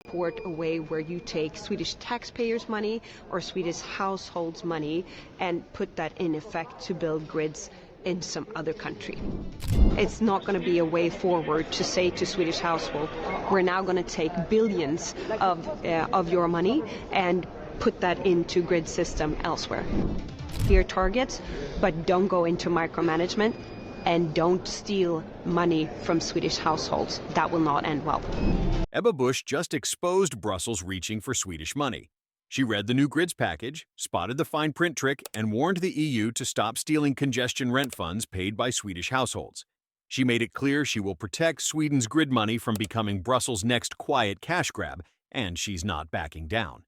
support a way where you take Swedish taxpayers' money or Swedish households' money and put that in effect to build grids in some other country. It's not going to be a way forward to say to Swedish households, we're now going to take billions of your money and put that into grid system elsewhere. Clear targets, but don't go into micromanagement and don't steal money from Swedish households. That will not end well. Ebba Busch just exposed Brussels reaching for Swedish money. She read the new grids package, spotted the fine print trick, and warned the EU to stop stealing congestion rent funds paid by Swedish households. She made it clear she will protect Sweden's grid money from becoming Brussels' next quiet cash grab, and she's not backing down.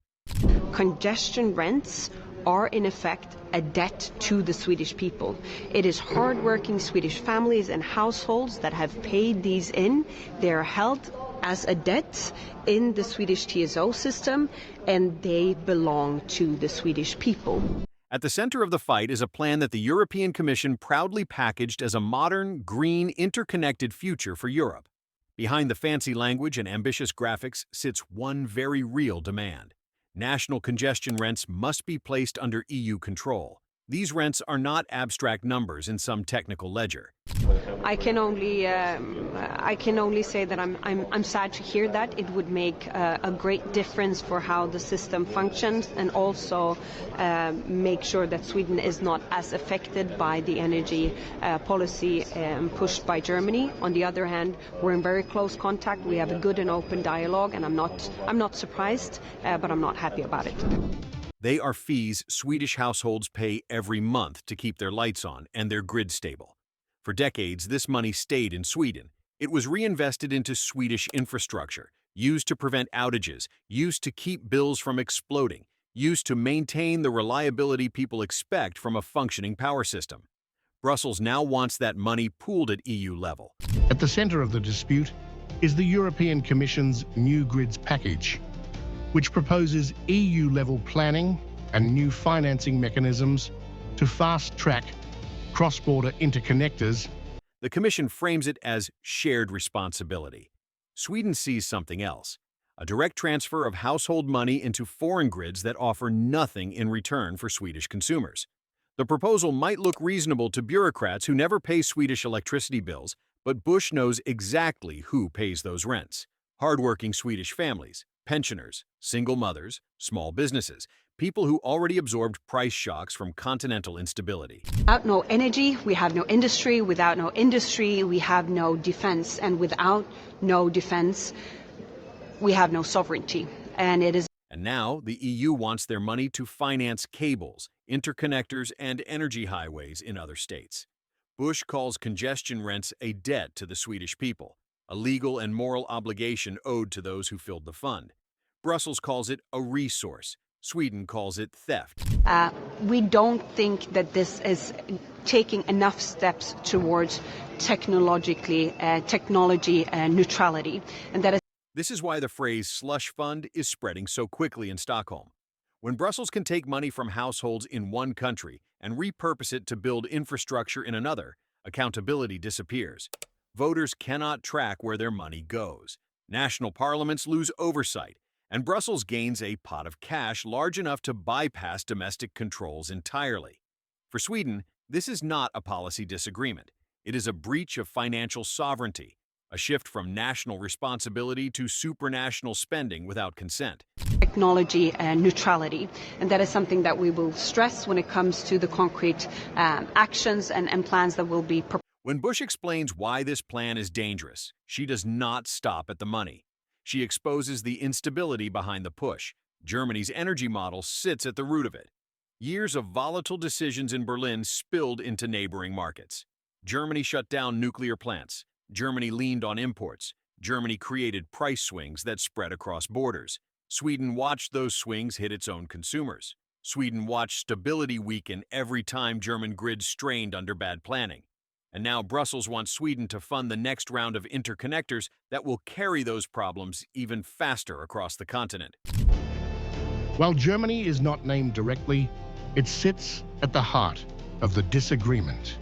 Congestion rents are in effect a debt to the Swedish people. It is hard-working Swedish families and households that have paid these in. They are held as a debt in the Swedish TSO system, and they belong to the Swedish people. At the center of the fight is a plan that the European Commission proudly packaged as a modern, green, interconnected future for Europe. Behind the fancy language and ambitious graphics sits one very real demand. National congestion rents must be placed under EU control. These rents are not abstract numbers in some technical ledger. I can only say that I'm sad to hear that. It would make a great difference for how the system functions, and also make sure that Sweden is not as affected by the energy policy pushed by Germany. On the other hand, we're in very close contact. We have a good and open dialogue, and I'm not surprised, but I'm not happy about it. They are fees Swedish households pay every month to keep their lights on and their grid stable. For decades, this money stayed in Sweden. It was reinvested into Swedish infrastructure, used to prevent outages, used to keep bills from exploding, used to maintain the reliability people expect from a functioning power system. Brussels now wants that money pooled at EU level. At the center of the dispute is the European Commission's new grids package, which proposes EU-level planning and new financing mechanisms to fast-track cross-border interconnectors. The Commission frames it as shared responsibility. Sweden sees something else: a direct transfer of household money into foreign grids that offer nothing in return for Swedish consumers. The proposal might look reasonable to bureaucrats who never pay Swedish electricity bills, but Busch knows exactly who pays those rents: hardworking Swedish families, pensioners, single mothers, small businesses, people who already absorbed price shocks from continental instability. Without no energy, we have no industry. Without no industry, we have no defense. And without no defense, we have no sovereignty. And now the EU wants their money to finance cables, interconnectors, and energy highways in other states. Busch calls congestion rents a debt to the Swedish people, a legal and moral obligation owed to those who filled the fund. Brussels calls it a resource. Sweden calls it theft. We don't think that this is taking enough steps towards technology neutrality, and that is. This is why the phrase slush fund is spreading so quickly in Stockholm. When Brussels can take money from households in one country and repurpose it to build infrastructure in another, accountability disappears. Voters cannot track where their money goes. National parliaments lose oversight, and Brussels gains a pot of cash large enough to bypass domestic controls entirely. For Sweden, this is not a policy disagreement. It is a breach of financial sovereignty, a shift from national responsibility to supranational spending without consent. Technology neutrality, and that is something that we will stress when it comes to the concrete actions and plans that will be proposed. When Busch explains why this plan is dangerous, she does not stop at the money. She exposes the instability behind the push. Germany's energy model sits at the root of it. Years of volatile decisions in Berlin spilled into neighboring markets. Germany shut down nuclear plants. Germany leaned on imports. Germany created price swings that spread across borders. Sweden watched those swings hit its own consumers. Sweden watched stability weaken every time German grids strained under bad planning. And now Brussels wants Sweden to fund the next round of interconnectors that will carry those problems even faster across the continent. While Germany is not named directly, it sits at the heart of the disagreement.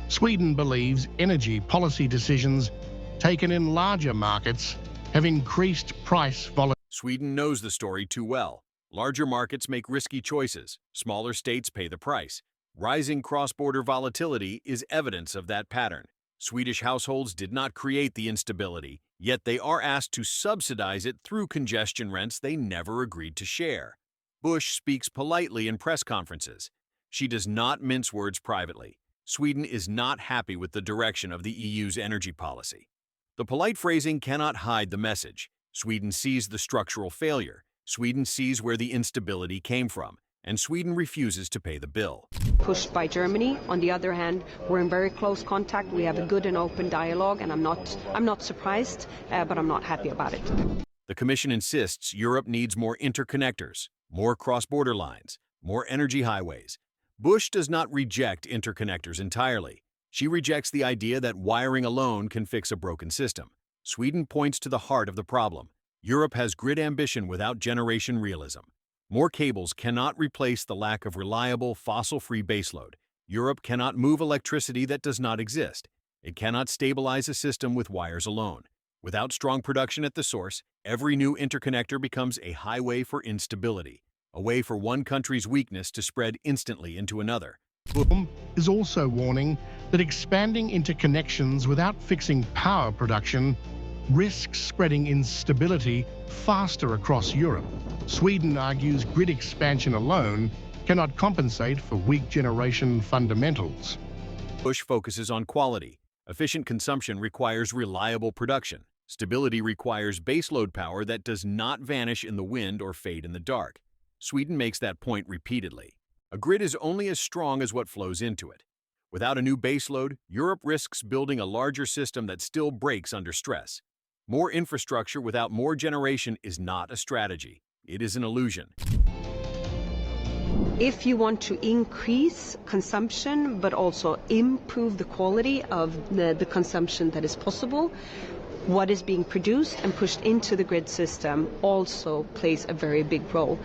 Sweden believes energy policy decisions taken in larger markets have increased price volatility. Sweden knows the story too well. Larger markets make risky choices. Smaller states pay the price. Rising cross-border volatility is evidence of that pattern. Swedish households did not create the instability, yet they are asked to subsidize it through congestion rents they never agreed to share. Busch speaks politely in press conferences. She does not mince words privately. Sweden is not happy with the direction of the EU's energy policy. The polite phrasing cannot hide the message. Sweden sees the structural failure. Sweden sees where the instability came from, and Sweden refuses to pay the bill. Pushed by Germany. On the other hand, we're in very close contact. We have a good and open dialogue, and I'm not surprised, but I'm not happy about it. The Commission insists Europe needs more interconnectors, more cross-border lines, more energy highways. Busch does not reject interconnectors entirely. She rejects the idea that wiring alone can fix a broken system. Sweden points to the heart of the problem. Europe has grid ambition without generation realism. More cables cannot replace the lack of reliable, fossil-free baseload. Europe cannot move electricity that does not exist. It cannot stabilize a system with wires alone. Without strong production at the source, every new interconnector becomes a highway for instability, a way for one country's weakness to spread instantly into another. Is also warning that expanding interconnections without fixing power production risks spreading instability faster across Europe. Sweden argues grid expansion alone cannot compensate for weak generation fundamentals. Busch focuses on quality. Efficient consumption requires reliable production. Stability requires baseload power that does not vanish in the wind or fade in the dark. Sweden makes that point repeatedly. A grid is only as strong as what flows into it. Without a new baseload, Europe risks building a larger system that still breaks under stress. More infrastructure without more generation is not a strategy. It is an illusion. If you want to increase consumption, but also improve the quality of the consumption that is possible, what is being produced and pushed into the grid system also plays a very big role.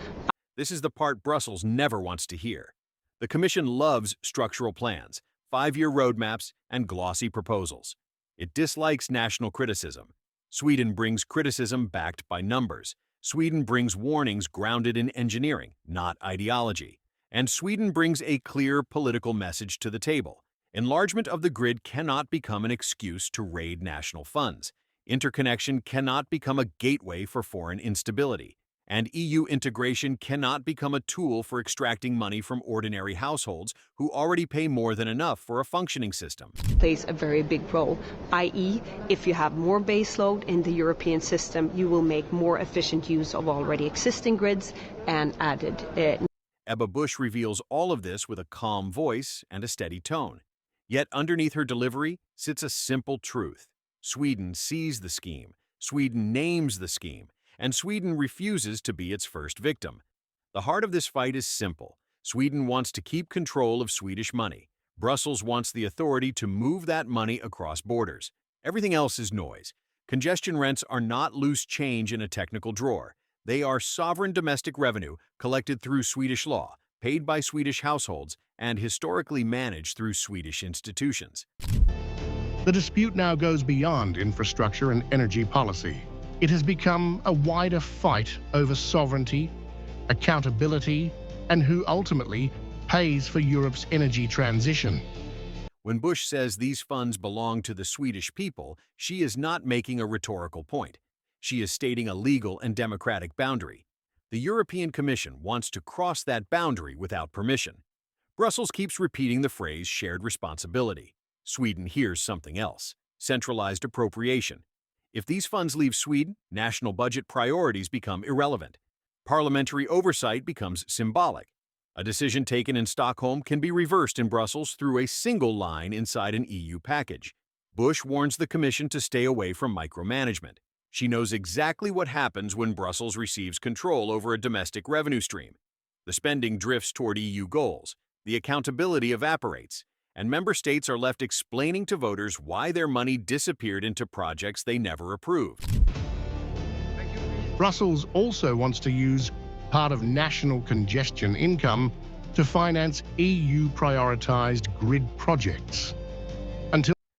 This is the part Brussels never wants to hear. The Commission loves structural plans, 5-year roadmaps, and glossy proposals. It dislikes national criticism. Sweden brings criticism backed by numbers. Sweden brings warnings grounded in engineering, not ideology. And Sweden brings a clear political message to the table. Enlargement of the grid cannot become an excuse to raid national funds. Interconnection cannot become a gateway for foreign instability. And EU integration cannot become a tool for extracting money from ordinary households who already pay more than enough for a functioning system. Plays a very big role, i.e., if you have more baseload in the European system, you will make more efficient use of already existing grids and added. Ebba Busch reveals all of this with a calm voice and a steady tone. Yet underneath her delivery sits a simple truth. Sweden sees the scheme, Sweden names the scheme, and Sweden refuses to be its first victim. The heart of this fight is simple. Sweden wants to keep control of Swedish money. Brussels wants the authority to move that money across borders. Everything else is noise. Congestion rents are not loose change in a technical drawer. They are sovereign domestic revenue collected through Swedish law, paid by Swedish households, and historically managed through Swedish institutions. The dispute now goes beyond infrastructure and energy policy. It has become a wider fight over sovereignty, accountability, and who ultimately pays for Europe's energy transition. When Busch says these funds belong to the Swedish people, she is not making a rhetorical point. She is stating a legal and democratic boundary. The European Commission wants to cross that boundary without permission. Brussels keeps repeating the phrase shared responsibility. Sweden hears something else: centralized appropriation. If these funds leave Sweden, national budget priorities become irrelevant. Parliamentary oversight becomes symbolic. A decision taken in Stockholm can be reversed in Brussels through a single line inside an EU package. Busch warns the Commission to stay away from micromanagement. She knows exactly what happens when Brussels receives control over a domestic revenue stream. The spending drifts toward EU goals, the accountability evaporates, and member states are left explaining to voters why their money disappeared into projects they never approved. Brussels also wants to use part of national congestion income to finance EU-prioritized grid projects.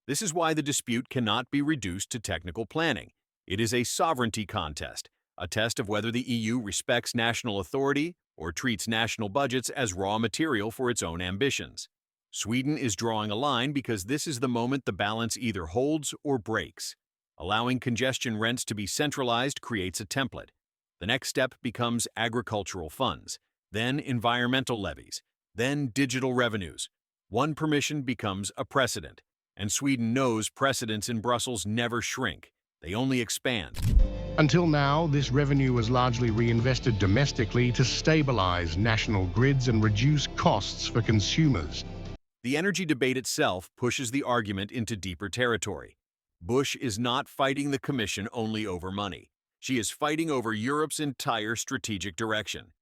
This is why the dispute cannot be reduced to technical planning. It is a sovereignty contest. a test of whether the EU respects national authority or treats national budgets as raw material for its own ambitions. Sweden is drawing a line because this is the moment the balance either holds or breaks. Allowing congestion rents to be centralized creates a template. The next step becomes agricultural funds, then environmental levies, then digital revenues. One permission becomes a precedent, and Sweden knows precedents in Brussels never shrink. They only expand. Until now, this revenue was largely reinvested domestically to stabilize national grids and reduce costs for consumers. The energy debate itself pushes the argument into deeper territory. Busch is not fighting the Commission only over money. She is fighting over Europe's entire strategic direction.